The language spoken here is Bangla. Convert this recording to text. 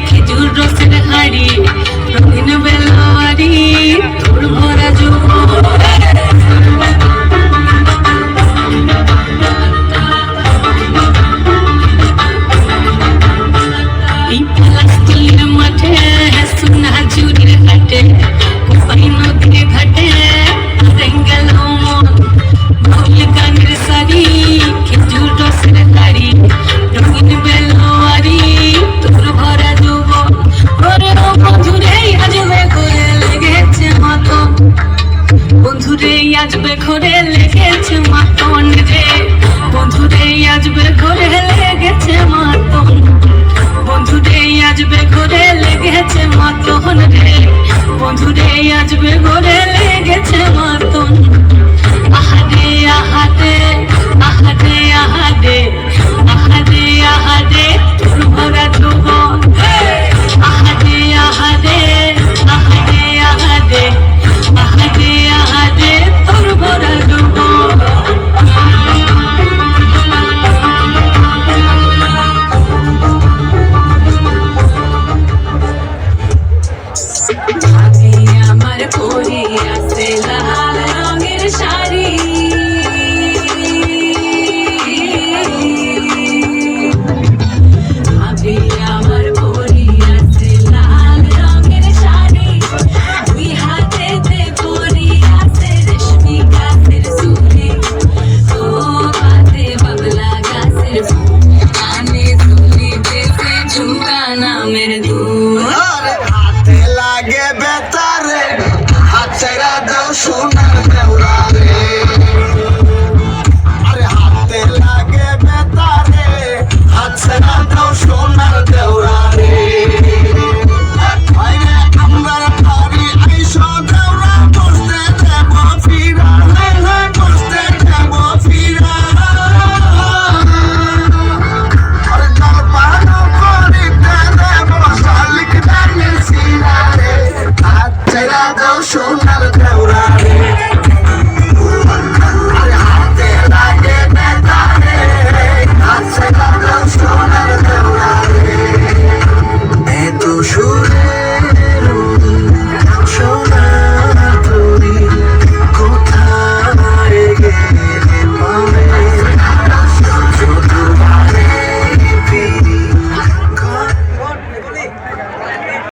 খেজুর রসের হাড়ি রঙিন বেলাওয়ারি তোর ভরা এই পলাশতলির মাঠে সোনা ঝুড়ির হাটে কোপাই নদীর ঘাটে গেল মন বাউল গানের শাড়ি খেজুর রসের হাড়ি রঙিন বেলাওয়ারি তোর ভরা যৌবন ওরে ও বন্ধুরে আজবে ঘরে লেগেছে মাতন বন্ধুরে আজবে ঘরে লেগেছে মাতন রে বন্ধুরে আজবে ঘরে লেগেছে মাতন বন্ধুরে আজবে ঘরে লেগেছে মাতন রে বন্ধুরে আজবে ঘরে লেগেছে মাতন আহারে আহারে আহারে আহারে আহারে আহারে তোর ভরা যৌবন আহারে আহারে আহারে আহারে আহারে আহারে তোর ভরা যৌবন আমার পরি আছে লাল রঙের শাড়ি আমার পরি আছে লাল রঙের শাড়ি দুই হাতেতে পরি আছে রেশমি গাছের চুড়ি ও হাতে বাবলা গাছের কানে চুলি বেঁচে ঝুমকা নামের দুধ লাগে বেতারে হাত ছেড়া দাও সোনার দেওরা